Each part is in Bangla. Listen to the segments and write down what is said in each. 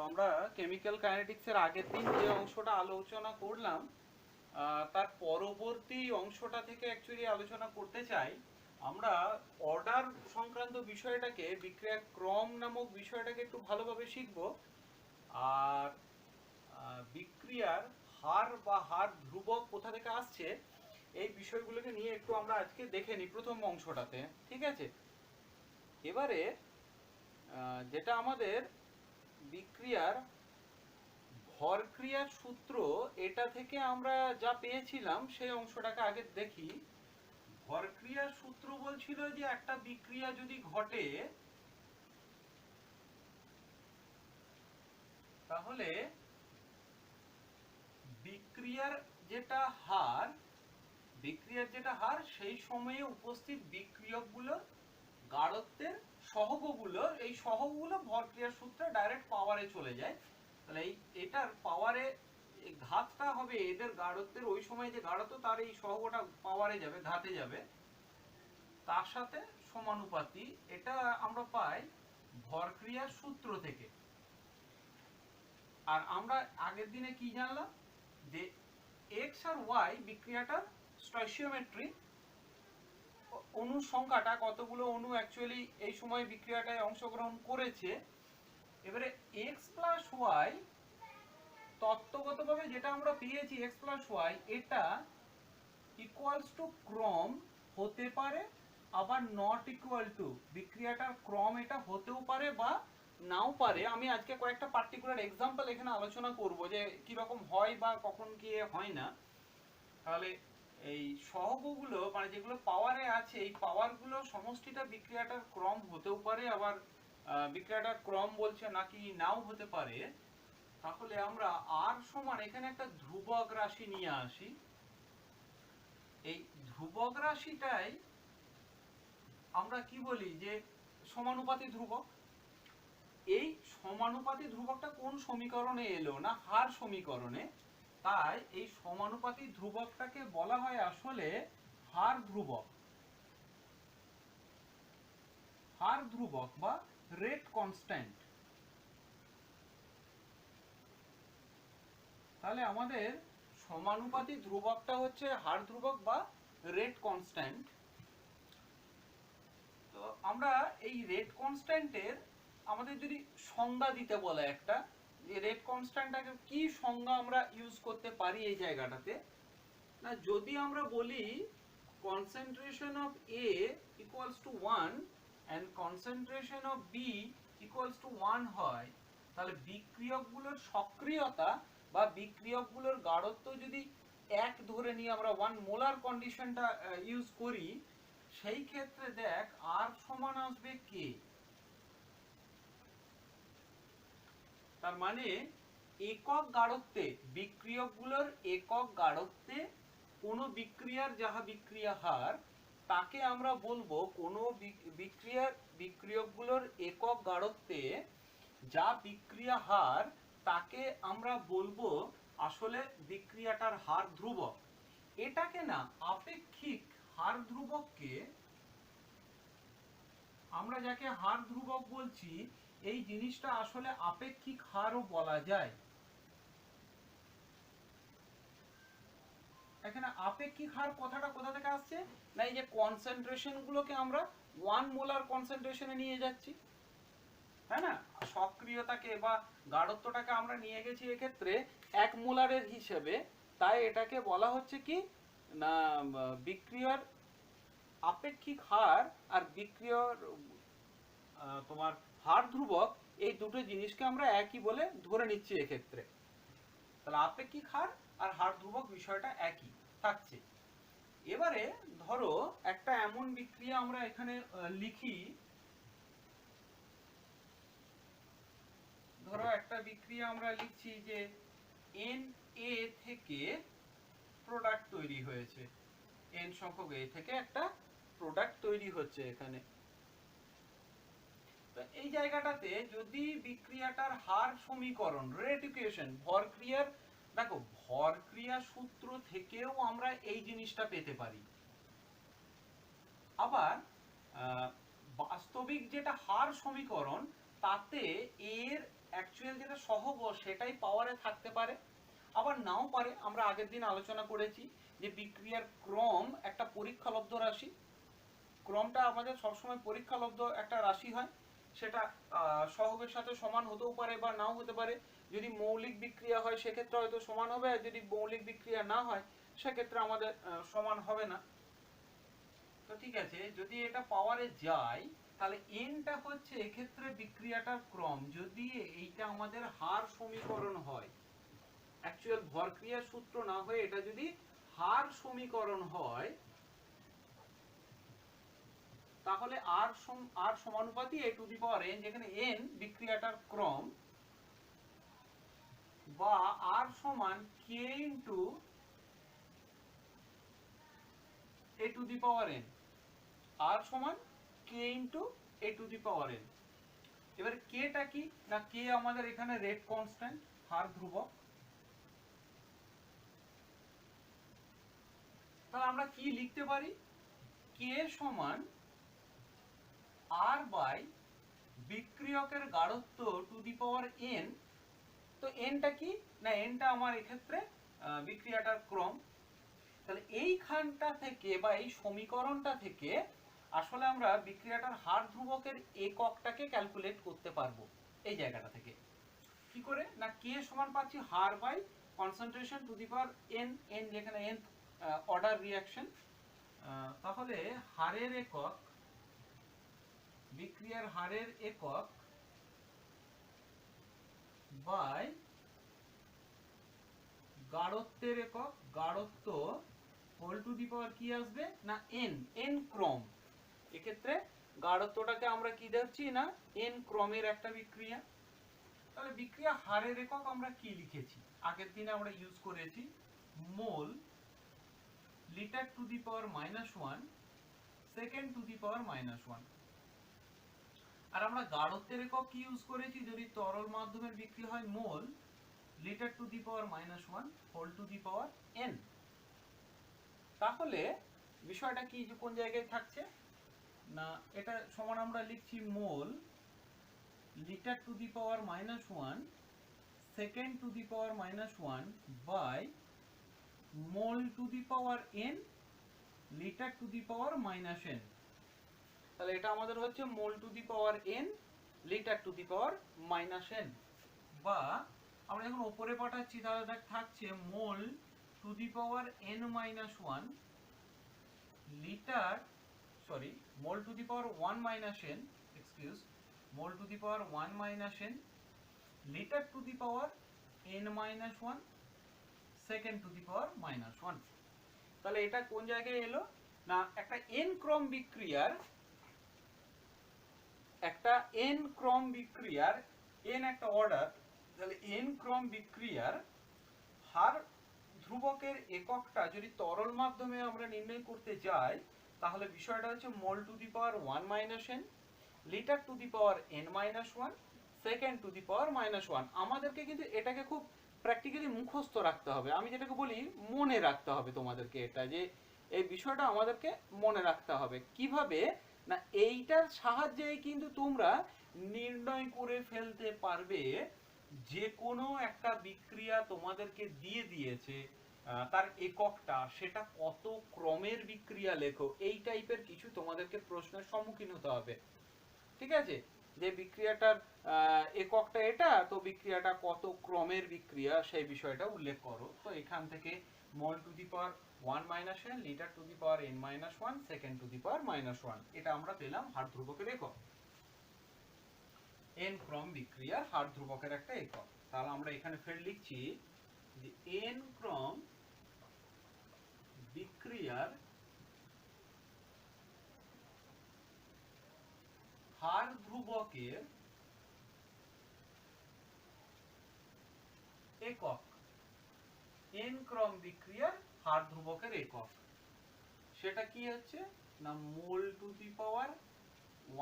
আমরা কেমিক্যাল কাইনেটিক্সের আগের দিন যে অংশটা আলোচনা করলাম তার পরবর্তী অংশটা থেকে অ্যাকচুয়ালি আলোচনা করতে চাই। আমরা অর্ডার সংক্রান্ত বিষয়টাকে, বিক্রিয়া ক্রম নামক বিষয়টাকে একটু ভালোভাবে শিখব। আর বিক্রিয়ার হার বা হার ধ্রুবক কোথা থেকে আসছে এই বিষয়গুলোকে নিয়ে একটু আমরা আজকে দেখে নিই প্রথম অংশটাতে, ঠিক আছে? এবারে যেটা আমাদের বিক্রিয়ার ভরক্রিয়ার সূত্র, এটা থেকে আমরা যা পেয়েছিলাম সেই অংশটাকে আগে দেখি। ভরক্রিয়ার সূত্র বলছিল যে একটা বিক্রিয়া যদি ঘটে তাহলে বিক্রিয়ার যেটা হার সেই সময়ে উপস্থিত বিক্রিয়কগুলোর গাঢ়ত্বের সহগগুলো, এই সহগগুলো ভরক্রিয়ার সূত্রে ডাইরেক্ট পাওয়ারে চলে যায়। তাহলে এটার পাওয়ারে ঘাতটা হবে এদের গাঢ়ত্বের, ওই সময় যে গাঢ়ত্ব তার এই সহগটা পাওয়ারে যাবে, ঘাতে যাবে, তার সাথে সমানুপাতি। এটা আমরা পাই ভরক্রিয়ার সূত্র থেকে। আর আমরা আগের দিনে কি জানলাম যে এক্স আর ওয়াই বিক্রিয়াটার স্টয়চিওমেট্রি, অণুর সংখ্যাটা, কতগুলো অণু অ্যাকচুয়ালি এই সময় বিক্রিয়াটায় অংশগ্রহণ করেছে। এবারে এক্স প্লাস ওয়াই তত্ত্বগতভাবে যেটা আমরা পেয়েছি, এক্স প্লাস ওয়াই এটা ইকুয়ালস টু ক্রম হতে পারে, আবার নট ইকুয়াল টু, বিক্রিয়াটার ক্রম এটা হতেও পারে বা নাও পারে। আমি আজকে কয়েকটা পার্টিকুলার এক্সাম্পল এখানে আলোচনা করব যে কিরকম হয় বা কখন কি হয় না। তাহলে এই সহগগুলো মানে যেগুলো পাওয়ারে আছে, এই পাওয়ারগুলো সমষ্টিটা বিক্রিয়াটার ক্রম হতেও পারে, আবার বিক্রিয়াটার ক্রম বলছে নাকি নাও হতে পারে। তাহলে আমরা আর সমান এখানে একটা ধ্রুবক রাশি নিয়ে আসি। এই ধ্রুবক রাশিটাই আমরা কি বলি যে সমানুপাতি ধ্রুবক। এই সমানুপাতি ধ্রুবকটা কোন সমীকরণে এলো না, হার সমীকরণে। তাই এই সমানুপাতি ধ্রুবকটাকে বলা হয় আসলে হার ধ্রুবক, হার ধ্রুবক বা রেট কনস্ট্যান্ট। তাহলে আমাদের সমানুপাতি ধ্রুবকটা হচ্ছে হার ধ্রুবক বা রেট কনস্ট্যান্ট। তো আমরা এই রেট কনস্ট্যান্টের আমাদের যদি সংজ্ঞা দিতে বলে একটা, যে রেট কনস্ট্যান্টটাকে কি সংজ্ঞা আমরা ইউজ করতে পারি এই জায়গাটাতে, না যদি আমরা বলি concentration of A equals to 1 and concentration of B equals to 1 হয়, তাহলে বিক্রিয়কগুলোর সক্রিয়তা বা বিক্রিয়কগুলোর গাঢ়ত্ব যদি এক ধরে নিয়ে আমরা 1 মোলার কন্ডিশনটা ইউজ করি, সেই ক্ষেত্রে দেখ আর সমান আসবে কে। তার মানে একক গাঢ়ত্বে, বিক্রিয়কগুলোর একক গাঢ়ত্বে কোনো বিক্রিয়ার যাহা বিক্রিয়া হার, তাকে আমরা বলবো কোনো বিক্রিয়কগুলোর একক গাঢ়ত্বে যা বিক্রিয়া হার, তাকে আমরা বলবো আসলে বিক্রিয়াটার হার ধ্রুবক। এটাকে না আপেক্ষিক হার ধ্রুবককে আমরা যাকে হার ধ্রুবক বলছি, এই জিনিসটা আসলে আপেক্ষিক হারও বলা যায়। এখানে আপেক্ষিক হার কথাটা কোথা থেকে আসছে, না এই যে কনসেন্ট্রেশন গুলোকে আমরা 1 মোলার কনসেন্ট্রেশনে নিয়ে যাচ্ছি, তাই না? সক্রিয়তাকে বা গাঢ়ত্বটাকে আমরা নিয়ে গেছি এক্ষেত্রে 1 মোলারের হিসেবে। তাই এটাকে বলা হচ্ছে কি না বিক্রিয়ার আপেক্ষিক হার আর বিক্রিয়ার তোমার হার ধ্রুবক, এই দুটো জিনিসকে আমরা একই বলে ধরে নিচ্ছি এক্ষেত্রে। তাহলে আপেক্ষিক হার আর হার ধ্রুবক বিষয়টা একই থাকছে। এবারে ধরো একটা এমন বিক্রিয়া আমরা এখানে লিখি, ধরো একটা বিক্রিয়া আমরা লিখছি যে Na থেকে প্রোডাক্ট তৈরি হয়েছে, n সংখ্যক A থেকে একটা প্রোডাক্ট তৈরি হচ্ছে এখানে। তো এই জায়গাটাতে যদি বিক্রিয়াটার হার সমীকরণ, রেট ইকুয়েশন, ভরক্রিয়ার, দেখো ভরক্রিয়া সূত্র থেকেও আমরা এই জিনিসটা পেতে পারি। আবার বাস্তবিক যেটা হার সমীকরণ, তাতে এর অ্যাকচুয়াল যেটা সহগ সেটাই পাওয়ারে থাকতে পারে, আবার নাও পারে। আমরা আগের দিন আলোচনা করেছি যে বিক্রিয়ার ক্রম একটা পরীক্ষালব্ধ রাশি। ক্রমটা আমাদের সবসময় পরীক্ষালব্ধ একটা রাশি হয়, সেটা সহগের সাথে সমান হতেও পারে বা নাও হতে পারে। যদি মৌলিক বিক্রিয়া হয় সেক্ষেত্রে হয়তো সমান হবে, আর যদি মৌলিক বিক্রিয়া না হয় সেক্ষেত্রে আমাদের সমান হবে না। তো ঠিক আছে, যদি এটা পাওয়ারে যায় তাহলে এনটা হচ্ছে এক্ষেত্রে বিক্রিয়াটার ক্রম। যদি এইটা আমাদের হার সমীকরণ হয়, অ্যাকচুয়াল ভরক্রিয়ার সূত্র না হয়ে এটা যদি হার সমীকরণ হয়, তাহলে আর সমানুপাতি a two the power n, যেখানে n বিক্রিয়াটার ক্রম, বা r সমান k into a two the power n, r সমান k into a two the power n। এবার k টা কি না, k আমাদের এখানে রেট কনস্ট্যান্ট, হার ধ্রুবক। তাহলে আমরা কি লিখতে পারি, k সমান r বাই বিক্রিয়কের গাঢ়ত্ব টু দি পাওয়ার n। তো nটা কি না, nটা আমার এক্ষেত্রে বিক্রিয়াটার ক্রম। তাহলে এইখানটা থেকে বা এই সমীকরণটা থেকে আসলে আমরা বিক্রিয়াটার হার ধ্রুবকের এককটাকে ক্যালকুলেট করতে পারবো। এই জায়গাটা থেকে কি করে না, k সমান পাচ্ছি হার by concentration to the power n, n যেখানে n অর্ডার রিঅ্যাকশন। তাহলে হারের একক, বিক্রিয়ার হারের একক বাই গাঢ়ত্বের একক, গাঢ়ত্ব হোল টু দি পাওয়ার কি আসবে না n, n ক্রম। এক্ষেত্রে গাঢ়ত্বটাকে আমরা কি ধরছি না n ক্রমের একটা বিক্রিয়া। তাহলে বিক্রিয়া হারের একক আমরা কি লিখেছি, আগের দিনে আমরা ইউজ করেছি mole, litre to the power -1, second to the power -1। আর আমরা গাঢ়ত্বের একক কি ইউজ করেছি, যদি তরল মাধ্যমের বিক্রিয়া হয় mole, litre to the power -1 whole to the power n। তাহলে বিষয়টা কি, কোন জায়গায় থাকছে না, এটা সমান আমরা লিখছি mole, litre to the power -1, second to the power -1 by mole to the power n, litre to the power -n। তাহলে এটা আমাদের হচ্ছে mole to the power n, litre to the power -n। বা আমরা যখন উপরে পাঠাচ্ছি তাহলে থাকছে mole to the power n-1 litre, sorry mole to the power 1 - n, excuse, mole to the power 1 - n, litre to the power n-1, second to the power -1। তাহলে এটা কোন জায়গায় এলো না, একটা n ক্রম বিক্রিয়ার, একটা n ক্রম বিক্রিয়ার, n একটা অর্ডার, তাহলে n ক্রম বিক্রিয়ার হার ধ্রুবকের এককটা যদি তরল মাধ্যমে আমরা নির্ণয় করতে যাই, তাহলে বিষয়টা হচ্ছে mole to the power 1 - n, litre to the power n-1, second to the power -1। আমাদেরকে কিন্তু এটাকে খুব প্র্যাকটিক্যালি মুখস্থ রাখতে হবে। আমি যেটাকে বলি মনে রাখতে হবে তোমাদেরকে, এটা যে এই বিষয়টা আমাদেরকে মনে রাখতে হবে। কিভাবে না, এইটার সাহায্যে কিন্তু তোমরা নির্ণয় করে ফেলতে পারবে যে কোনো একটা বিক্রিয়া তোমাদেরকে দিয়ে দিয়েছে, তার এককটা, সেটা কত ক্রমের বিক্রিয়া লেখো, এই টাইপের কিছু তোমাদেরকে প্রশ্নের সম্মুখীন হতে হবে। ঠিক আছে, যে বিক্রিয়াটার এককটা এটা, তো বিক্রিয়াটা কত ক্রমের বিক্রিয়া সেই বিষয়টা উল্লেখ করো। তো এখান থেকে mole to the power 1 - n, litre to the power n-1, second to the power -1, এটা আমরা পেলাম হার ধ্রুবকের একক, n ক্রম বিক্রিয়ার হার ধ্রুবকের একটা একক। তাহলে আমরা এখানে ফের লিখছি যে n ক্রম বিক্রিয়ার হার ধ্রুবকের একক, n ক্রম বিক্রিয়ার হার ধ্রুবকের একক, সেটা কি হচ্ছে না mole to the power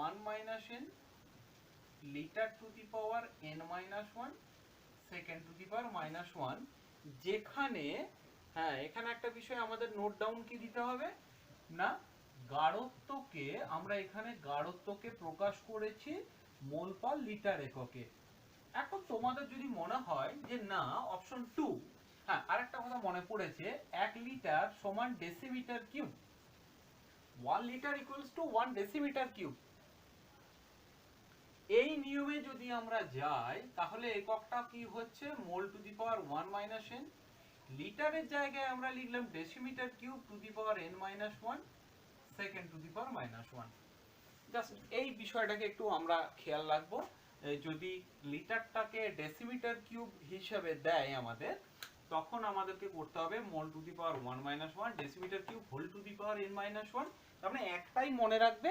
1 - n, litre to the power n-1, second to the power -1। যেখানে হ্যাঁ, এখানে একটা বিষয় আমাদের নোট ডাউন কি দিতে হবে না, গাঢ়ত্বকে আমরা এখানে গাঢ়ত্বকে প্রকাশ করেছি মোল পার লিটার এককে। এখন তোমাদের যদি মনে হয় যে না অপশন 2, হ্যাঁ আরেকটা কথা মনে পড়েছে, 1 লিটার সমান decimetre cube, 1 litre equals to 1 decimetre cube. এই নিয়মে যদি আমরা যাই তাহলে এককটা কি হচ্ছে mole to the power 1 minus n, লিটারের জায়গায় আমরা লিখলাম decimetre cube to the power n minus 1 second to the power minus 1। Just এই বিষয়টাকে একটু আমরা খেয়াল রাখবো, যদি লিটারটাকে ডেসিমিটার কিউব হিসাবে দেয় আমাদের, তখন আমাদেরকে করতে হবে mole to the power 1 minus 1 decimetre cube whole to the power n minus 1। তার মানে একটাই মনে রাখবে,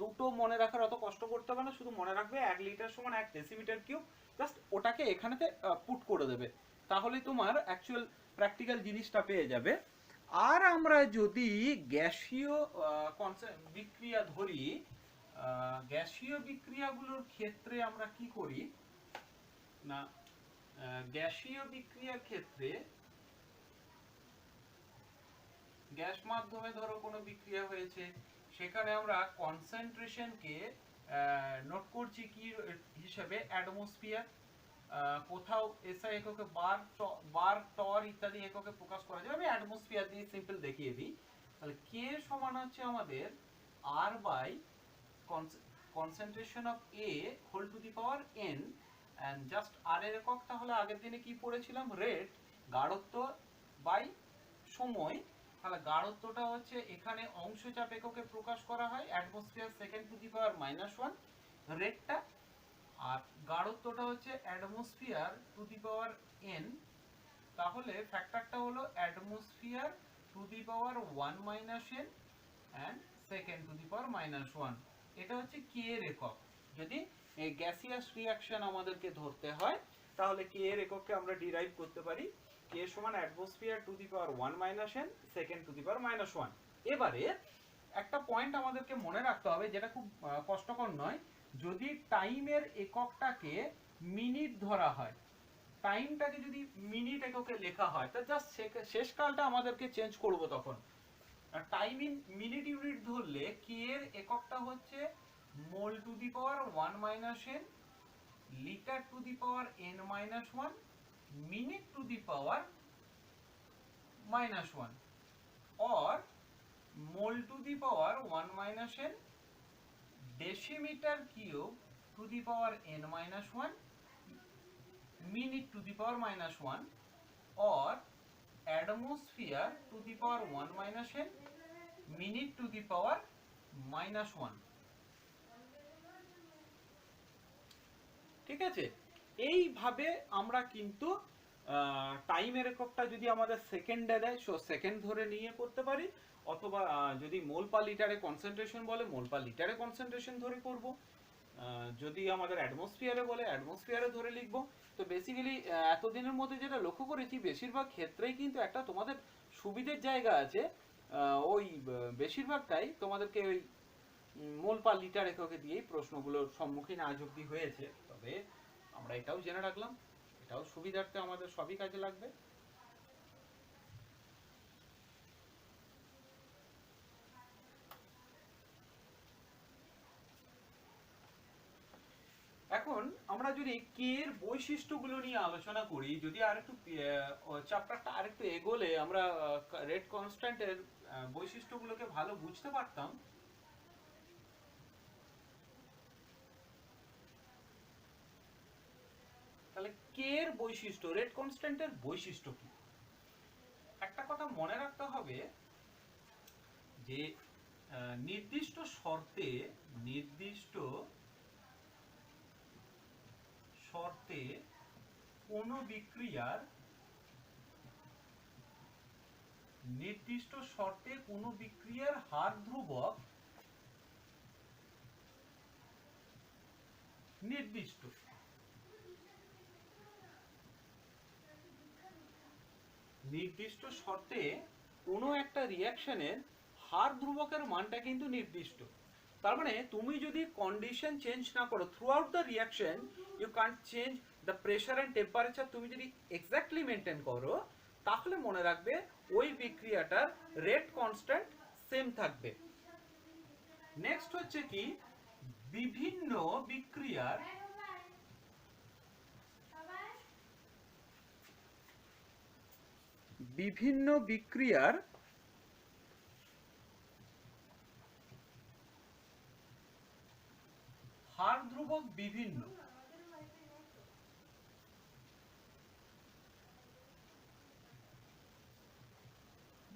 দুটো মনে রাখার অত কষ্ট করতে হবে না, শুধু মনে রাখবে 1 লিটার সমান 1 ডেসিমিটার কিউব, জাস্ট ওটাকে এখানেতে পুট করে দেবে, তাহলে তোমার অ্যাকচুয়াল প্র্যাকটিক্যাল জিনিসটা পেয়ে যাবে। আর আমরা যদি গ্যাসীয় বিক্রিয়া ধরি, গ্যাসীয় বিক্রিয়াগুলোর ক্ষেত্রে আমরা কি করি না, গ্যাসীয় বিক্রিয়ার ক্ষেত্রে গ্যাস মাধ্যমে ধরো কোনো বিক্রিয়া হয়েছে, সেখানে আমরা কনসেন্ট্রেশনকে নোট করছি কি হিসেবে অ্যাটমসফিয়ার, কোথাও এসআই এককে বার টর ইত্যাদি এককে প্রকাশ করা যায়, আমি অ্যাটমসফিয়ার দিয়ে সিম্পল দেখিয়ে দিই। তাহলে কে সমান হচ্ছে আমাদের আর by concentration of A whole to the power n, and just r এর একক তাহলে আগের দিনে কি পড়েছিলাম, রেট, গাঢ়ত্ব বাই সময়। তাহলে গাঢ়ত্বটা হচ্ছে এখানে অংশচাপ এককে প্রকাশ করা হয় atmosphere second to the power minus 1 রেটটা, আর গাঢ়ত্বটা হচ্ছে atmosphere two the power n, তাহলে ফ্যাক্টরটা হলো atmosphere two the power 1 minus n and second to the power minus 1। এটা হচ্ছে কে এর একক। যদি গ্যাসিয়াস রিঅ্যাকশন আমাদেরকে ধরতে হয় তাহলে কে এর এককে আমরা ডিরাইভ করতে পারি কে সমান atmosphere two the power 1 minus n second to the power minus 1। এবারে একটা পয়েন্ট আমাদেরকে মনে রাখতে হবে যেটা খুব কষ্টকর নয়, যদি টাইমের এককটাকে মিনিট ধরা হয়, টাইমটাকে যদি মিনিট এককে লেখা হয়, তা জাস্ট শেষকালটা আমাদেরকে চেঞ্জ করব, তখন টাইম ইন মিনিট ইউনিট ধরলে কে এর এককটা হচ্ছে mole to the power 1 minus n, litre to the power n minus 1, minute to the power minus 1, और mole to the power 1 minus n decimetre cube to the power n minus 1, minute to the power minus 1, और atmosphere to the power 1 minus n minute to the power minus 1। ঠিক আছে, এইভাবে আমরা কিন্তু টাইমের এককটা যদি আমাদের সেকেন্ডে দেয় সো সেকেন্ড ধরে নিয়ে করতে পারি, অথবা যদি মোল পার লিটারে কনসেন্ট্রেশন বলে মোল পার লিটারে কনসেন্ট্রেশন ধরে করব, যদি আমাদের অ্যাটমসফিয়ারে বলে অ্যাটমসফিয়ারে ধরে লিখব। তো বেসিক্যালি এতদিনের মধ্যে যেটা লক্ষ্য করেছি বেশিরভাগ ক্ষেত্রেই কিন্তু একটা তোমাদের সুবিধের জায়গা আছে, ওই বেশিরভাগটাই তোমাদেরকে ওই মোল পার লিটার এককে দিয়েই প্রশ্নগুলোর সম্মুখীন আজ অব্দি হয়েছে। তবে আমরা এটাও জেনে রাখলাম, এটাও সুবিধার্থে আমাদের সবই কাজে লাগবে। এখন আমরা যদি কে এর বৈশিষ্ট্যগুলো নিয়ে আলোচনা করি, যদি আরেকটু চ্যাপ্টারটা আরেকটু এগোলে আমরা রেট কনস্ট্যান্টের বৈশিষ্ট্যগুলোকে ভালো বুঝতে পারতাম। তাহলে কে এর বৈশিষ্ট্য, রেট কনস্ট্যান্টের বৈশিষ্ট্য কি? একটা কথা মনে রাখতে হবে যে নির্দিষ্ট শর্তে কোনো বিক্রিয়ার হার ধ্রুবক নির্দিষ্ট। নির্দিষ্ট শর্তে কোনো একটা রিঅ্যাকশনের হার ধ্রুবকের মানটা কিন্তু নির্দিষ্ট। তার মানে তুমি যদি কন্ডিশন চেঞ্জ না করো throughout the reaction, you can't change the pressure and temperature, তুমি যদি এক্স্যাক্টলি মেনটেন করো তাহলে মনে রাখবে ওই বিক্রিয়াটার রেট কনস্ট্যান্ট সেম থাকবে। নেক্সট হচ্ছে কি বিভিন্ন বিক্রিয়ার হার ধ্রুবক বিভিন্ন।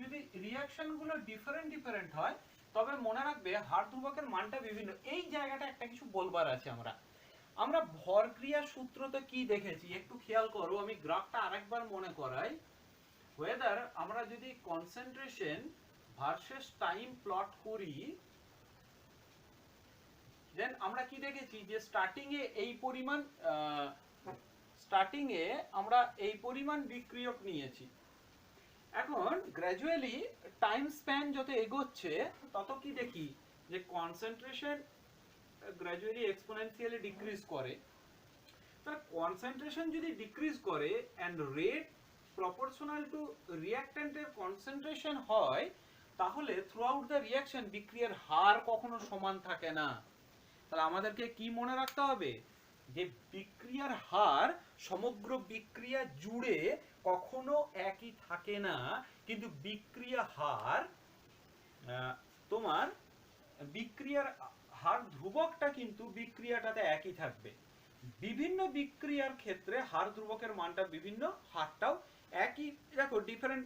যদি রিঅ্যাকশন গুলো ডিফারেন্ট হয় তবে মনে রাখবে হার ধ্রুবকের মানটা বিভিন্ন। এই জায়গাটা একটা কিছু বলবার আছে। আমরা ভর ক্রিয়ার সূত্রতে কি দেখেছি একটু খেয়াল করো, আমি গ্রাফটা আরেকবার মনে করাই। ওয়েদার আমরা যদি কনসেন্ট্রেশন ভার্সেস টাইম প্লট করি, দেন আমরা কি দেখেছি যে স্টার্টিং এ আমরা এই পরিমাণ বিক্রিয়ক নিয়েছি। এখন গ্র্যাজুয়ালি টাইম স্প্যান যত এগোচ্ছে তত কি দেখি যে কনসেন্ট্রেশন গ্র্যাজুয়ালি এক্সপোনেনশিয়ালি ডিক্রিজ করে। তাহলে কনসেন্ট্রেশন যদি ডিক্রিজ করে এন্ড রেট প্রপোর্শনাল টু রিঅ্যাকট্যান্টের কনসেন্ট্রেশন হয়, তাহলে থ্রু আউট দ্য রিঅ্যাকশন বিক্রিয়ার হার কখনো সমান থাকে না। তাহলে আমাদেরকে কি মনে রাখতে হবে যে বিক্রিয়ার হার সমগ্র বিক্রিয়া জুড়ে কখনো একই থাকে না, কিন্তু বিক্রিয়া হার তোমার বিক্রিয়ার হার ধ্রুবকটা কিন্তু বিক্রিয়াটাতে একই থাকবে। বিভিন্ন বিক্রিয়ার ক্ষেত্রে হার ধ্রুবকের মানটা বিভিন্ন, হারটাও একই। দেখো ডিফারেন্ট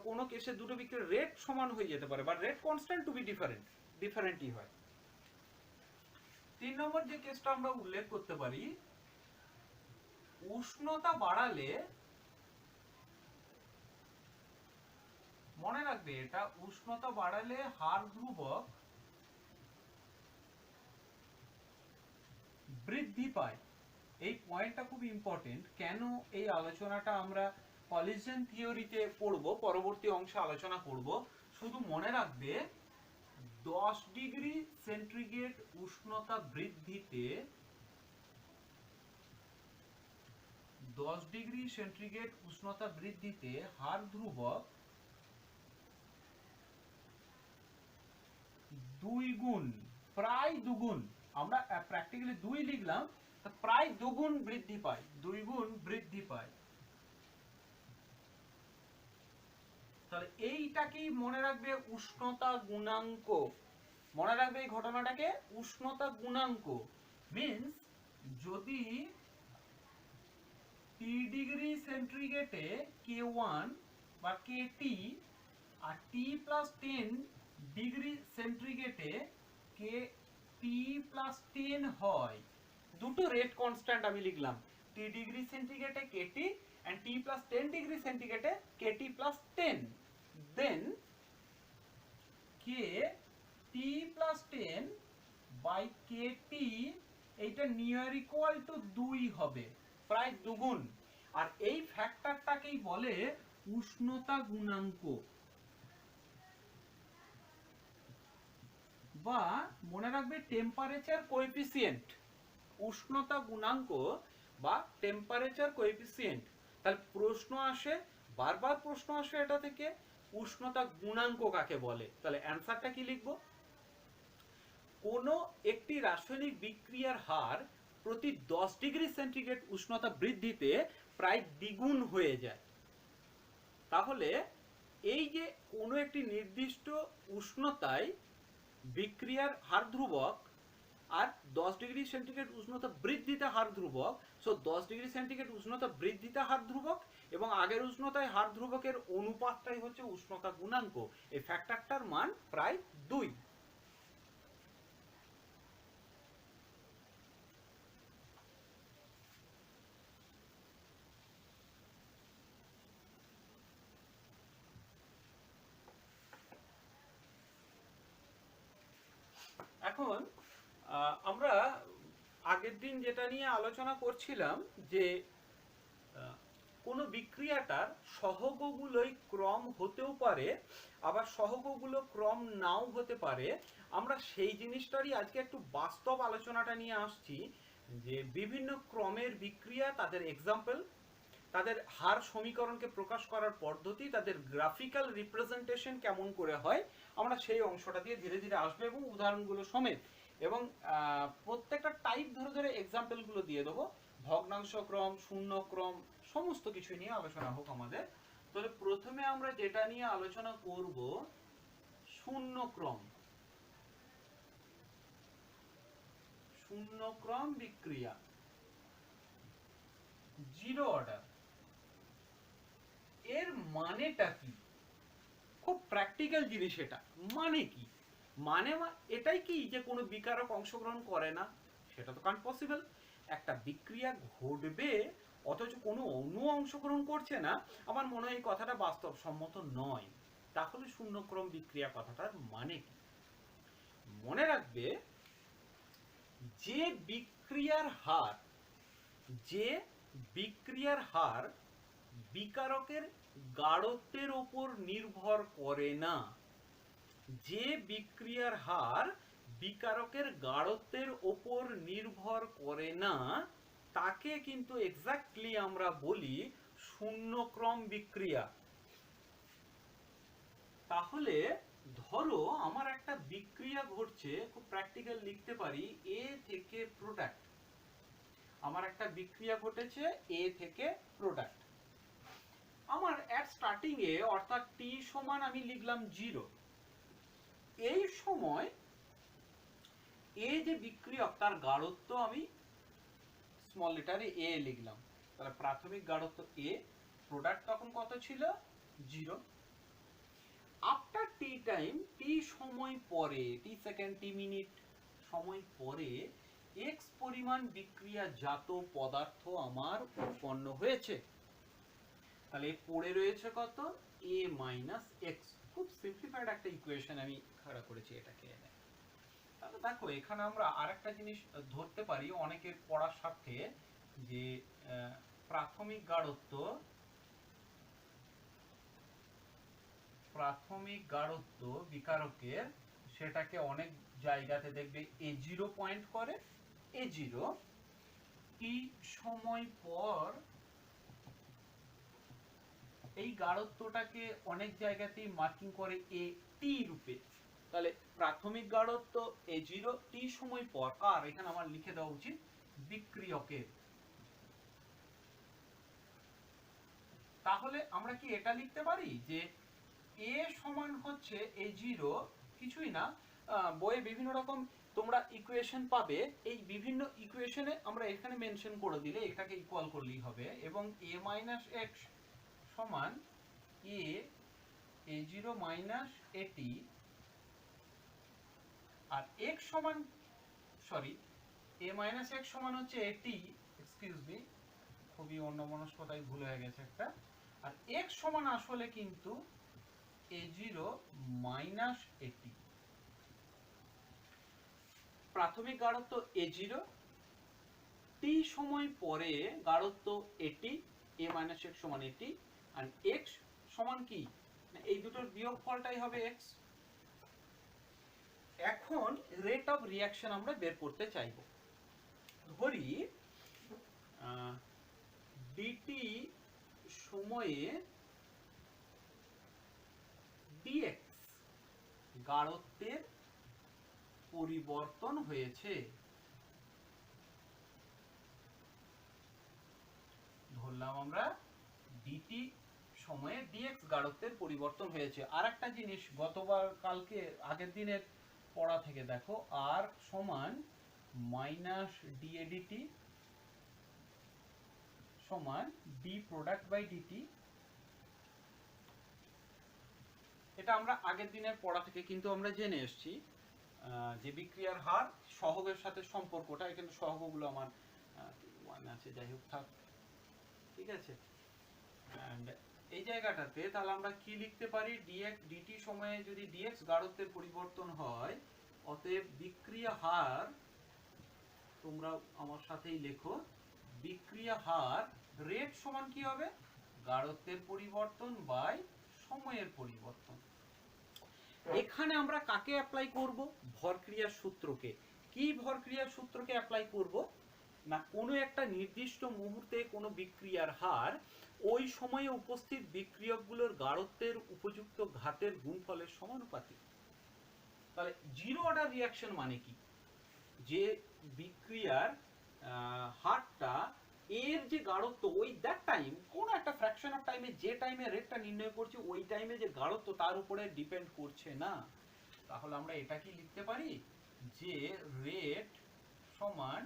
কোনো কেসে দুটো বিক্রিয়ার রেট সমান হয়ে যেতে পারে, but rate constant to be ডিফারেন্টই হয়। 3 নম্বর যে কেসটা আমরা উল্লেখ করতে পারি, উষ্ণতা বাড়ালে, মনে রাখবে এটা, উষ্ণতা বাড়ালে হার ধ্রুবক বৃদ্ধি পায়। এই পয়েন্টটা খুব ইম্পর্টেন্ট। কেন এই আলোচনাটা আমরা কলিশন থিওরিতে পড়বো, পরবর্তী অংশে আলোচনা করব। শুধু মনে রাখবে 10 ডিগ্রি সেন্টিগ্রেড উষ্ণতা বৃদ্ধিতে 10 ডিগ্রি সেন্টিগ্রেড উষ্ণতা বৃদ্ধিতে হার ধ্রুবক 2 গুণ, প্রায় দুগুণ, আমরা প্র্যাকটিক্যালি 2 লিখলাম, প্রায় দুগুণ বৃদ্ধি পায়, 2 গুণ বৃদ্ধি পায়। তাহলে এইটাকেই মনে রাখবে উষ্ণতা গুণাঙ্ক। মনে রাখবে এই ঘটনাটাকে উষ্ণতা গুণাঙ্ক। মিন্স যদি T ডিগ্রি সেন্টিগ্রেডে K1 বা KT আর T+10 ডিগ্রি সেন্টিগ্রেডে KT+10 হয়, দুটো রেট কনস্ট্যান্ট আমি লিখলাম, T ডিগ্রি সেন্টিগ্রেডে KT and T+10 ডিগ্রি সেন্টিগ্রেডে KT+10, then KT+10 by KT এইটা নিয়ার ইকুয়াল টু 2 হবে, প্রায় দুগুণ। আর এই ফ্যাক্টরটাকেই বলে উষ্ণতা গুণাঙ্ক, বা মনে রাখবে টেম্পারেচার কোএফিসিয়েন্ট। উষ্ণতা গুণাঙ্ক বা টেম্পারেচার কোএফিসিয়েন্ট। তাহলে প্রশ্ন আসে, বারবার প্রশ্ন আসে এটা থেকে, উষ্ণতা গুণাঙ্ক কাকে বলে? তাহলে অ্যানসারটা কি লিখবো? কোন একটি রাসায়নিক বিক্রিয়ার হার প্রতি 10 ডিগ্রি সেন্টিগ্রেড উষ্ণতা বৃদ্ধিতে প্রায় দ্বিগুণ হয়ে যায়। তাহলে এই যে কোনো একটি নির্দিষ্ট উষ্ণতায় বিক্রিয়ার হার ধ্রুবক আর 10 ডিগ্রি সেন্টিগ্রেড উষ্ণতা বৃদ্ধিতে হার ধ্রুবক, সো 10 ডিগ্রি সেন্টিগ্রেড উষ্ণতা বৃদ্ধিতে হার ধ্রুবক এবং আগের উষ্ণতায় হার ধ্রুবকের অনুপাতটাই হচ্ছে উষ্ণতা গুণাঙ্ক। এই ফ্যাক্টরটার মান প্রায় 2। এখন আমরা আগের দিন যেটা নিয়ে আলোচনা করছিলাম যে কোন বিক্রিয়াটার সহগগুলোই ক্রম হতেও পারে, আবার সহগগুলো ক্রম নাও হতে পারে। আমরা সেই জিনিসটারই আজকে একটু বাস্তব আলোচনাটা নিয়ে আসছি, যে বিভিন্ন ক্রমের বিক্রিয়া, তাদের এক্সাম্পল, তাদের হার সমীকরণকে প্রকাশ করার পদ্ধতি, তাদের গ্রাফিক্যাল রিপ্রেজেন্টেশন কেমন করে হয়, আমরা সেই অংশটা দিয়ে ধীরে ধীরে আসবো এবং উদাহরণগুলো সমেত। এবং প্রত্যেকটা টাইপ ধরে ধরে এক্সাম্পলগুলো দিয়ে দেবো, ভগ্নাংশ ক্রম, শূন্য ক্রম, সমস্ত কিছু নিয়ে আলোচনা হোক আমাদের। তাহলে প্রথমে আমরা যেটা নিয়ে আলোচনা করব, শূন্য ক্রম। শূন্য ক্রম বিক্রিয়া, জিরো অর্ডার, এর মানেটা কি? খুব প্র্যাকটিক্যাল জিনিস এটা। মানে কি? মানে এটাই কি যে কোনো বিকারক অংশগ্রহণ করে না? সেটা তো কান্ট পসিবল। একটা বিক্রিয়া ঘটবে অথচ কোনো অণু অংশগ্রহণ করছে না, আমার মনে হয় এই কথাটা বাস্তবসম্মত নয়। তাহলে শূন্যক্রম বিক্রিয়া কথাটার মানে কি? মনে রাখবে, যে বিক্রিয়ার হার বিকারকের গাঢ়ত্বের উপর নির্ভর করে না, যে বিক্রিয়ার হার বিকারকের গাঢ়ত্বের উপর নির্ভর করে না, তাকে কিন্তু এক্স্যাক্টলি আমরা বলি শূন্যক্রম বিক্রিয়া। তাহলে ধরো আমার একটা বিক্রিয়া ঘটছে, খুব প্র্যাকটিক্যাল লিখতে পারি, এ থেকে প্রোডাক্ট। আমার একটা বিক্রিয়া ঘটেছে এ থেকে প্রোডাক্ট। আমার এট স্টার্টিং এ অর্থাৎ টি সমান আমি লিখলাম 0। এই সময় এ যে বিক্রিয়ক তার গাঢ়ত্ব আমি স্মল লেটারে এ লিখলাম। তাহলে প্রাথমিক গাঢ়ত্ব এ, প্রোডাক্ট তখন কত ছিল? 0। আফটার টি টাইম, টি সময় পরে, টি সেকেন্ড, টি মিনিট সময় পরে এক্স পরিমাণ বিক্রিয়াজাত পদার্থ আমার উৎপন্ন হয়েছে। তাহলে পড়ে রয়েছে কত? এ মাইনাস এক্স। খুব সিম্পলিফাইড একটা ইকুয়েশন আমি খাড়া করেছি এটাকে এনে। তাহলে দেখো এখানে আমরা আরেকটা জিনিস ধরতে পারি অনেকের পড়ার স্বার্থে, যে প্রাথমিক গাঢ়ত্ব বিকারকের, সেটাকে অনেক জায়গাতে দেখবে A0 পয়েন্ট করে। A0 টি সময় পর এই গাঢ়ত্বটাকে অনেক জায়গাতেই মার্কিং করে AT রূপে। তাহলে প্রাথমিক গাঢ়ত্ব A0 টি সময় পর, আর এখানে আমার লিখে দেওয়া উচিত বিক্রিয়কের। তাহলে আমরা কি এটা লিখতে পারি যে এ সমান হচ্ছে A0, কিছুই না, বইয়ে বিভিন্ন রকম তোমরা ইকুয়েশন পাবে, এই বিভিন্ন ইকুয়েশনে আমরা এখানে মেনশন করে দিলে এটাকে ইকুয়াল করলেই হবে, এবং a মাইনাস এক্স সমান A0 মাইনাস AT, আর x সমান, সরি, a মাইনাস x সমান হচ্ছে AT, এক্সকিউজ মি, খুবই অন্যমনস্কতায় ভুল হয়ে গেছে একটা, আর x সমান আসলে কিন্তু A0 মাইনাস AT। প্রাথমিক গাঢ়ত্ব A0, টি সময় পরে গাঢ়ত্ব AT, a মাইনাস x সমান AT, আর x সমান কি? এই দুটোর বিয়োগফলটাই হবে x। এখন রেট অফ রিঅ্যাকশন আমরা বের করতে চাইব। ধরি dt সময়ে dx গাঢ়ত্বের পরিবর্তন হয়েছে। ধরলাম আমরা dt সময়ে dx গাঢ়ত্বের পরিবর্তন হয়েছে। আর একটা জিনিস কালকে আগের দিনের পড়া থেকে দেখো, r সমান মাইনাস dAdt সমান d প্রোডাক্ট বাই dt। এটা আমরা আগের দিনের পড়া থেকে কিন্তু আমরা জেনে এসেছি যে বিক্রিয়ার হার সহগের সাথে সম্পর্কটা, এখানে সহগগুলো আমার মনে আছে, যাই হোক থাক, ঠিক আছে। এন্ড এই জায়গাটাতে তাহলে আমরা কি লিখতে পারি? dx dt সময়ে যদি dx গাঢ়ত্বের পরিবর্তন হয়, অতএব বিক্রিয়া হার, তোমরা আমার সাথেই লেখো, বিক্রিয়া হার রেট সমান কি হবে? গাঢ়ত্বের পরিবর্তন বাই সময়ের পরিবর্তন। এখানে আমরা কাকে অ্যাপ্লাই করব? ভরক্রিয়ার সূত্রকে। কি ভরক্রিয়ার সূত্রকে অ্যাপ্লাই করব? না, কোনো একটা নির্দিষ্ট মুহূর্তে কোনো বিক্রিয়ার হার ওই সময়ে উপস্থিত বিক্রিয়কগুলোর গাঢ়ত্বের উপযুক্ত ঘাতের গুণফলের সমানুপাতিক। তাহলে জিরো অর্ডার রিঅ্যাকশন মানে কি? যে বিক্রিয়ার হারটা এর যে গাঢ়ত্ব ওই দ্যাট টাইম কোন একটা ফ্র্যাকশন অফ টাইমে যে টাইমে রেটটা নির্ণয় করছি ওই টাইমে যে গাঢ়ত্ব তার উপরে ডিপেন্ড করছে না। তাহলে আমরা এটা কি লিখতে পারি যে রেট সমান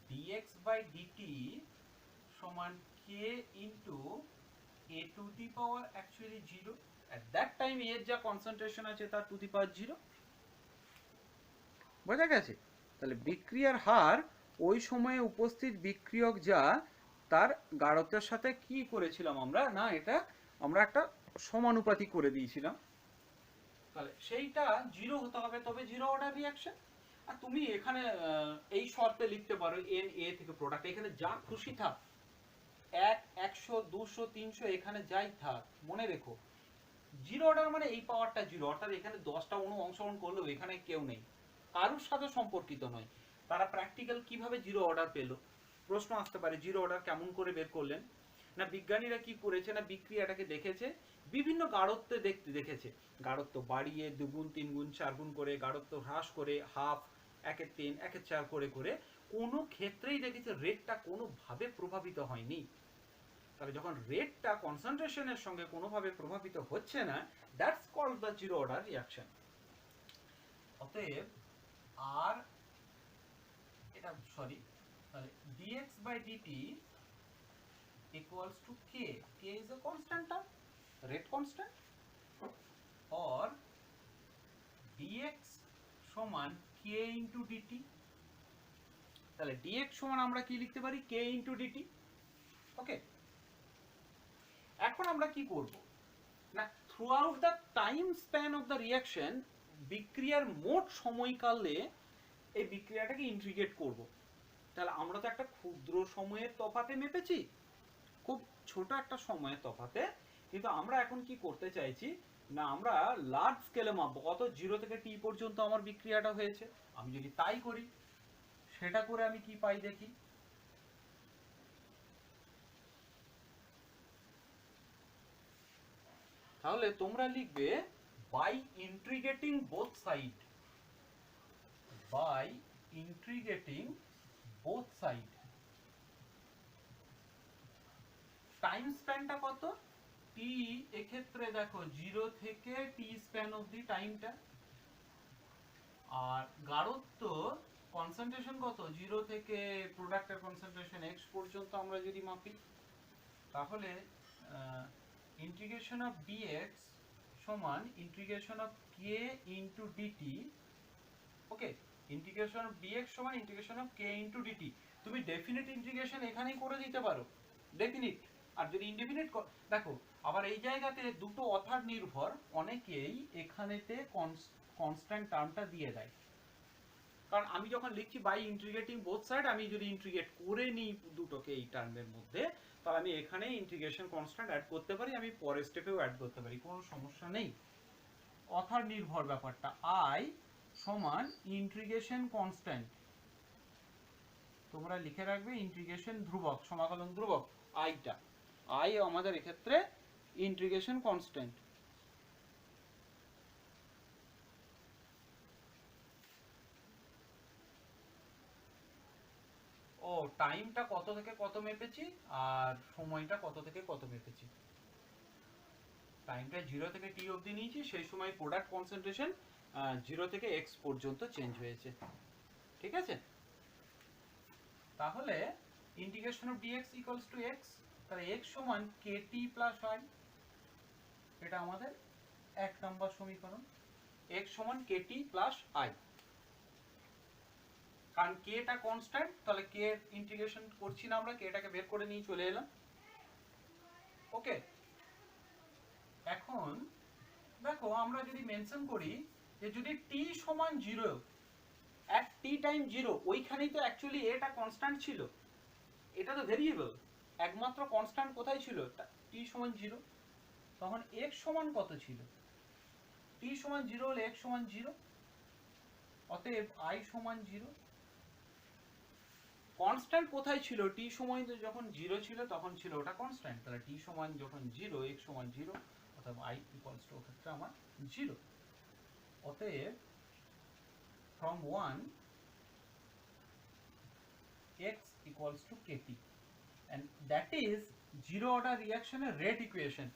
dx বাই dt সমান k into a two the power actually 0 at that time এর যা কনসেন্ট্রেশন আছে তার টু দি পাওয়ার 0। বোঝা গেছে? তাহলে বিক্রিয়ার হার ওই সময়ে উপস্থিত বিক্রিয়ক যা তার গাঢ়ত্বের সাথে কি করেছিলাম আমরা, না এটা আমরা একটা সমানুপাতি করে দিয়েছিলাম। তাহলে সেইটা 0 হতে হবে, তবে 0 অর্ডার রিঅ্যাকশন। আর তুমি এখানে এই শর্তে লিখতে পারো এন এ থেকে প্রোডাক্ট, এখানে যা খুশি থাক 1 100 200 300 এখানে যাই থাক, মনে রেখো 0 অর্ডার মানে এই পাওয়ারটা 0, অর্থাৎ এখানে 10টা অণু অংশগ্রহণ করলেও এখানে কেউ নেই, কারোর সাথে সম্পর্কিত নয়। তারা প্র্যাকটিক্যাল কিভাবে 0 অর্ডার পেল? প্রশ্ন আসতে পারে 0 অর্ডার কেমন করে বের করলেন? না বিজ্ঞানীরা কি করেছে, না বিক্রিয়াটাকে দেখেছে, বিভিন্ন গাঢ়ত্বে দেখেছে, গাঢ়ত্ব বাড়িয়ে 2 গুণ 3 গুণ 4 গুণ করে, গাঢ়ত্ব হ্রাস করে হাফ, 1/3 1/4 করে করে, কোনো ক্ষেত্রেই দেখেছে রেটটা কোনোভাবে প্রভাবিত হয়নি। তাহলে যখন রেটটা কনসেন্ট্রেশনের সঙ্গে কোনোভাবে প্রভাবিত হচ্ছে না, that's called the zero order reaction. অতএব আর এটা সরি, তাহলে dx by dt equals to k. K is a constant term, rate constant, or dx সমান k into dt। তাহলে dx সমান আমরা কি লিখতে পারি, k into dt। ওকে, এখন আমরা কি করব না, through out the time span of the reaction বিক্রিয়ার মোট সময়কালে এই বিক্রিয়াটাকে ইন্টিগ্রেট করব। তাহলে আমরা তো একটা ক্ষুদ্র সময়ের তফাতে মেপেছি, খুব ছোট একটা সময়ের তফাতে, কিন্তু আমরা এখন কি করতে চাইছি না, আমরা লার্জ স্কেলে মাপবো কত 0 থেকে t পর্যন্ত আমার বিক্রিয়াটা হয়েছে। আমি যদি তাই করি, সেটা করে আমি কি পাই দেখি। তাহলে তোমরা লিখবে by integrating both side, by integrating both side time স্প্যানটা কত, t এক্ষেত্রে দেখো 0 থেকে t স্প্যান অবধি টাইমটা, আর গাঢ়ত্ব কনসেন্ট্রেশন কত 0 থেকে প্রোডাক্টের কনসেন্ট্রেশন x পর্যন্ত আমরা যদি মাপি, তাহলে ইন্টিগ্রেশন অফ dx সমান integration of k into dt। Okay, integration of dx সমান integration of k into dt। তুমি ডেফিনিট ইন্টিগ্রেশন এখানেই করে দিতে পারো, ডেফিনিট। আর যদি ইনডেফিনিট দেখো, আবার এই জায়গাতে দুটো অথার নির্ভর অনেকেই এখানেতে কনস্ট্যান্ট টার্মটা দিয়ে দেয়, কারণ আমি যখন লিখছি বাই ইন্টিগ্রেটিং বোথ সাইড, আমি যদি ইন্টিগ্রেট করে নিই দুটোকে এই টার্মের মধ্যে, তাহলে আমি এখানে ইন্টিগ্রেশন কনস্ট্যান্ট অ্যাড করতে পারি, আমি পরের স্টেপেও অ্যাড করতে পারি, কোনো সমস্যা নেই। অথার নির্ভর ব্যাপারটা, আই সমান ইন্টিগ্রেশন কনস্ট্যান্ট, তোমরা লিখে রাখবে ইন্টিগ্রেশন ধ্রুবক, সমাকলন ধ্রুবক আইটা, আই আমাদের এক্ষেত্রে ইন্টিগ্রেশন কনস্ট্যান্ট। ও টাইমটা কত থেকে কত মেপেছি আর সময়টা কত থেকে কত মেপেছি। টাইমটা 0 থেকে t অবধি নিয়েছি, সেই সময় প্রোডাক্ট কনসেন্ট্রেশন 0 থেকে x পর্যন্ত চেঞ্জ হয়েছে, ঠিক আছে। তাহলে integration of dx equals to x, তাহলে x সমান kt প্লাস i, এটা আমাদের 1 নম্বর সমীকরণ, x সমান kt প্লাস i। কারণ k টা কনস্ট্যান্ট, তাহলে k এর ইন্টিগ্রেশন করছি না আমরা, k টাকে বের করে নিয়ে চলে এলাম। ওকে, এখন দেখো আমরা যদি মেনশন করি যে যদি t সমান 0, at t টাইম 0, ওইখানেই তো অ্যাকচুয়ালি এটা কনস্ট্যান্ট ছিল, এটা তো ভেরিয়েবল, একমাত্র কনস্ট্যান্ট কোথায় ছিল, t সমান 0, তখন x সমান কত ছিল, t সমান 0 হলে x সমান 0, অতএব i সমান 0। কনস্ট্যান্ট কোথায় ছিল, t সময় যখন 0 ছিল তখন ছিল ওটা কনস্ট্যান্ট, তাহলে t সমান যখন 0, x সমান 0, অর্থাৎ i ইকুয়ালস টু ক্ষেত্রে আমার 0। অতএব from 1 x equals to kt, and that is zero order reaction এর rate equation.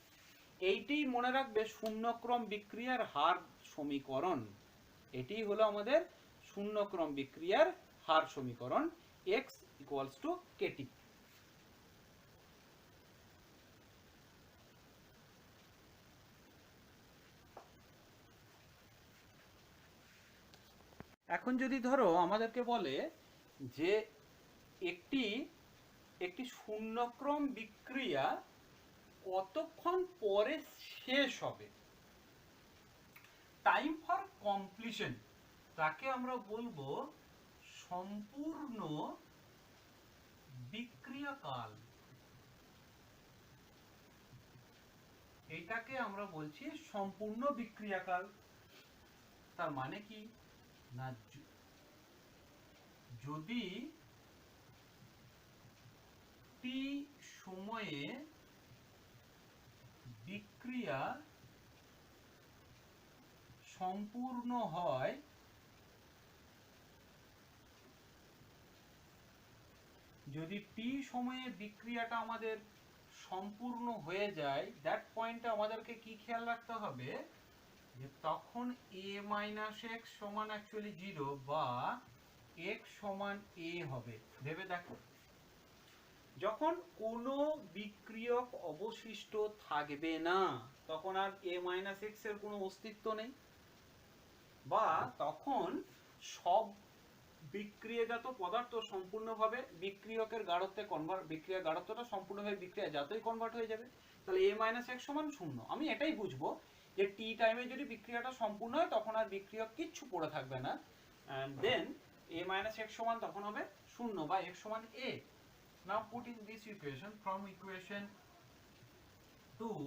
এইটি মনে রাখবে শূন্যক্রম বিক্রিয়ার হার সমীকরণ। এটি হলো আমাদের শূন্যক্রম বিক্রিয়ার হার সমীকরণ, x equals to kt. এখন যদি ধরো আমাদেরকে বলে যে একটি শূন্যক্রম বিক্রিয়া কতক্ষণ পরে শেষ হবে, টাইম ফর কমপ্লিশন, তাকে আমরা বলবো সম্পূর্ণ বিক্রিয়াকাল। এটাকে আমরা বলছি সম্পূর্ণ বিক্রিয়াকাল। তার মানে কি না, যদি t সময়ে বিক্রিয়া সম্পূর্ণ হয়, যদি t সময়ে বিক্রিয়াটা আমাদের সম্পূর্ণ হয়ে যায়, দ্যাট পয়েন্টে আমাদেরকে কি খেয়াল রাখতে হবে যে তখন a - x সমান অ্যাকচুয়ালি 0 বা x সমান a হবে। ভেবে দেখো, যখন কোনো বিক্রিয়ক অবশিষ্ট থাকবে না তখন আর a - x এর কোনো অস্তিত্ব নেই, বা তখন সব বিক্রিয়াজাত পদার্থ সম্পূর্ণভাবে বিক্রিয়কের গাঢ়ত্বে বিক্রিয়ার গাঢ়ত্বটা সম্পূর্ণভাবে বিক্রিয়াজাতই কনভার্ট হয়ে যাবে। তাহলে a - x সমান 0। আমি এটাই বুঝবো যে t টাইমে যদি বিক্রিয়াটা সম্পূর্ণ হয় তখন আর বিক্রিয়ক কিচ্ছু পড়ে থাকবে না, and then a - x সমান তখন হবে 0 বা x সমান a. Now put in this equation, from equation 2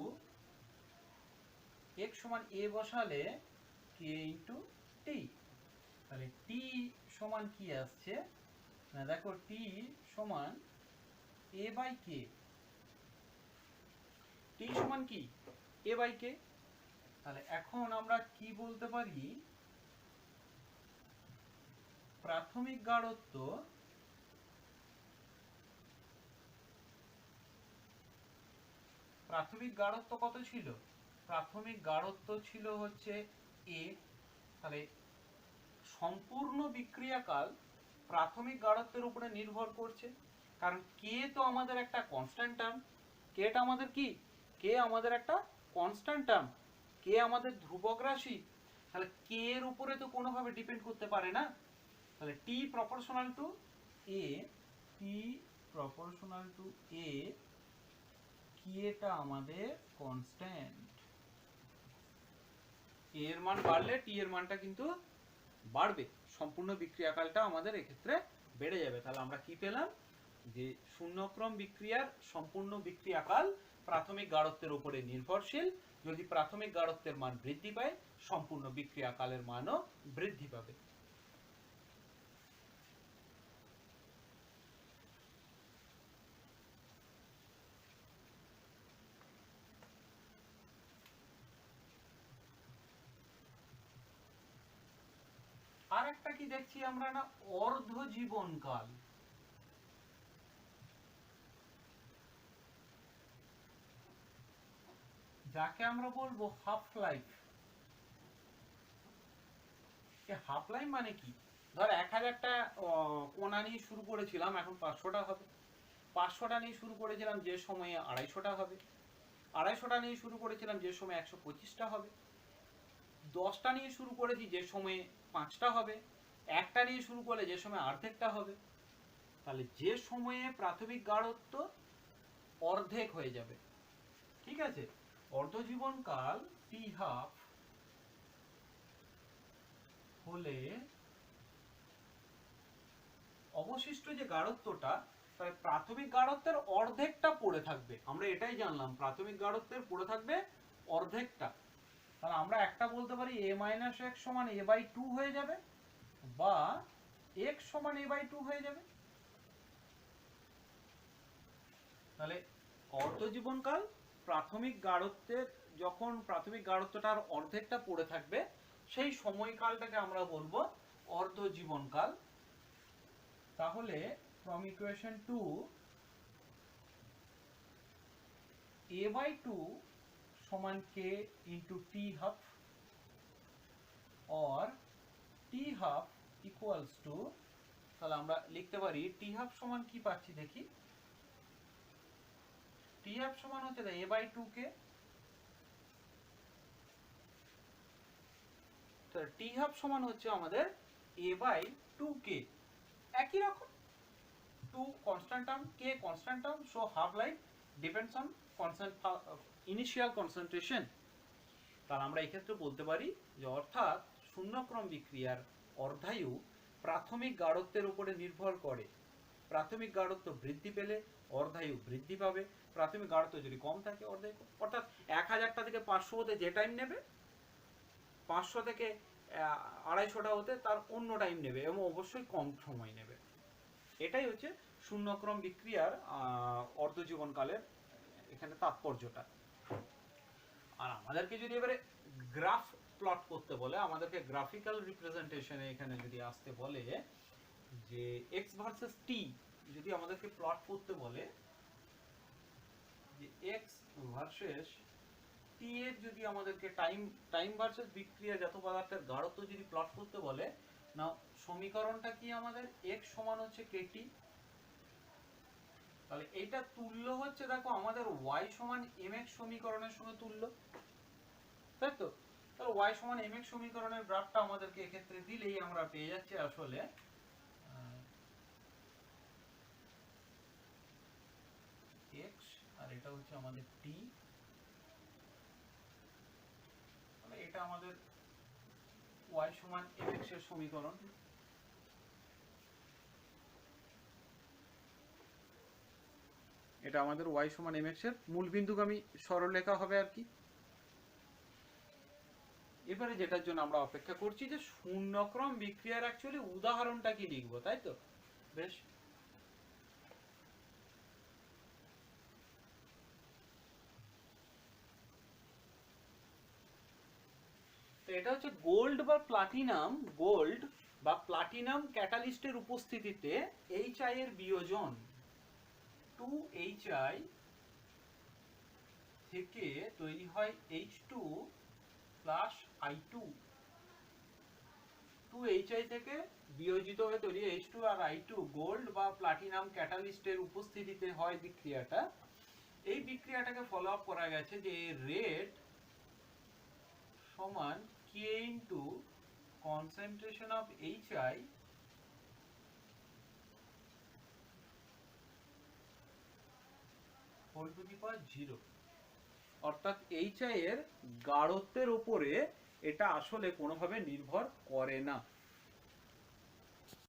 x সমান a বসালে k into t, তাহলে t সমান কি আসছে না, দেখো t সমান a by k, t সমান কি a by k। তাহলে এখন আমরা কি বলতে পারি, প্রাথমিক গাঢ়ত্ব কত ছিল, প্রাথমিক গাঢ়ত্ব ছিল হচ্ছে a। তাহলে সম্পূর্ণ বিক্রিয়াকাল প্রাথমিক গাঢ়ত্বের উপরে নির্ভর করছে, কারণ k তো আমাদের একটা কনস্ট্যান্ট টার্ম। kটা আমাদের কি, k আমাদের একটা কনস্ট্যান্ট টার্ম, k আমাদের ধ্রুবক রাশি। তাহলে k এর উপরে তো কোনোভাবে ডিপেন্ড করতে পারে না। তাহলে t প্রপোর্শনাল টু a, kটা আমাদের কনস্ট্যান্ট। a এর মান বাড়লে t এর মানটা কিন্তু বাড়বে, সম্পূর্ণ বিক্রিয়াকালটা আমাদের এক্ষেত্রে বেড়ে যাবে। তাহলে আমরা কি পেলাম, যে শূন্যক্রম বিক্রিয়ার সম্পূর্ণ বিক্রিয়াকাল প্রাথমিক গাঢ়ত্বের উপরে নির্ভরশীল। যদি প্রাথমিক গাঢ়ত্বের মান বৃদ্ধি পায় সম্পূর্ণ বিক্রিয়াকালের মানও বৃদ্ধি পাবে। আর একটা কি দেখছি আমরা না, অর্ধ জীবনকাল। যাকে আমরা বলবো হাফ লাইফ। হাফ লাইফ মানে কি, ধর 1000টা কোণা নিয়ে শুরু করেছিলাম, এখন 500টা হবে। 500টা নিয়ে শুরু করেছিলাম, যে সময়ে 250টা হবে। 250টা নিয়ে শুরু করেছিলাম, যে সময় 125টা হবে। 10টা নিয়ে শুরু করেছি, যে সময়ে 5টা হবে। একটা নিয়ে শুরু করলে যে সময় অর্ধেকটা হবে। তাহলে যে সময়ে প্রাথমিক গাঢ়ত্ব অর্ধেক হয়ে যাবে, ঠিক আছে, অর্ধজীবনকাল টি হাফ হলে অবশিষ্ট যে গাঢ়ত্বটা, প্রাথমিক গাঢ়ত্বের অর্ধেকটা পড়ে থাকবে। আমরা এটাই জানলাম, প্রাথমিক গাঢ়ত্বের পড়ে থাকবে অর্ধেকটা। তাহলে আমরা একটা বলতে পারি a - x সমান a/2 হয়ে যাবে, বা x সমান a/2 হয়ে যাবে। তাহলে অর্ধজীবনকাল প্রাথমিক গাঢ়ত্বের, যখন প্রাথমিক গাঢ়ত্বটার অর্ধেকটা পড়ে থাকবে সেই সময়কালটাকে আমরা বলবো অর্ধজীবনকাল। তাহলে from equation 2 a/2 সমান k into t half or t half equals to, তাহলে আমরা লিখতে পারি t half সমান কি পাচ্ছি দেখি, t half সমান হচ্ছে a/2k, তো t half সমান হচ্ছে আমাদের a/2k, একই রকম 2 constant term, k constant term, so half life depends on initial concentration। তাহলে আমরা এই ক্ষেত্রে বলতে পারি যে অর্থাৎ শূন্যক্রম বিক্রিয়ার অর্ধায়ু প্রাথমিক গাঢ়ত্বের উপরে নির্ভর করে। প্রাথমিক গাঢ়ত্ব বৃদ্ধি পেলে অর্ধায়ু বৃদ্ধি পাবে, প্রাথমিক গাঢ়ত্ব যদি কম থাকে অর্ধায়ু, অর্থাৎ 1000টা থেকে 500 হতে যে টাইম নেবে 500 থেকে 250টা হতে তার অন্য টাইম নেবে এবং অবশ্যই কম সময় নেবে। এটাই হচ্ছে শূন্যক্রম বিক্রিয়ার অর্ধজীবনকালের এখানে তাৎপর্যটা। আর আমাদেরকে যদি এবারে গ্রাফ প্লট করতে বলে, আমাদেরকে গ্রাফিক্যাল রিপ্রেজেন্টেশনে এখানে যদি আসতে বলে যে x ভার্সেস t যদি আমাদেরকে প্লট করতে বলে, যে x ভার্সেস t এর যদি আমাদেরকে টাইম ভার্সেস বিক্রিয়াজাত পদার্থের গাঢ়ত্ব যদি প্লট করতে বলে, না সমীকরণটা কি আমাদের x সমান হচ্ছে kt, তাহলে এটা তুল্য হচ্ছে দেখো আমাদের y সমান mx সমীকরণের সঙ্গে তুল্য, তাই তো। তাহলে y সমান mx সমীকরণের গ্রাফটা আমাদেরকে এক্ষেত্রে দিলেই আমরা পেয়ে যাচ্ছি আসলে x আর এটা হচ্ছে আমাদের t, তাহলে এটা আমাদের y সমান mx এর সমীকরণ। এটা আমাদের y সমান mx এর মূলবিন্দুগামী সরলরেখা হবে আর কি। এবারে যেটার জন্য আমরা অপেক্ষা করছি যে শূন্যক্রম বিক্রিয়ার অ্যাকচুয়ালি উদাহরণটা কি লিখবো, তাই তো। বেশ, তো এটা হচ্ছে গোল্ড বা প্লাটিনাম ক্যাটালিস্টের উপস্থিতিতে HI এর বিয়োজন 2HI থেকে তৈরি হয় H2 প্লাস I2, 2HI থেকে বিয়োজিত হয়ে তৈরি H2 আর I2 গোল্ড বা প্লাটিনাম ক্যাটালিস্টের উপস্থিতিতে হয় বিক্রিয়াটা। এই বিক্রিয়াটাকে ফলো আপ করা গেছে যে রেট সমান k into concentration of HI whole to the power 0, অর্থাৎ HI এর গাঢ়ত্বের উপরে এটা আসলে কোনোভাবে নির্ভর করে না।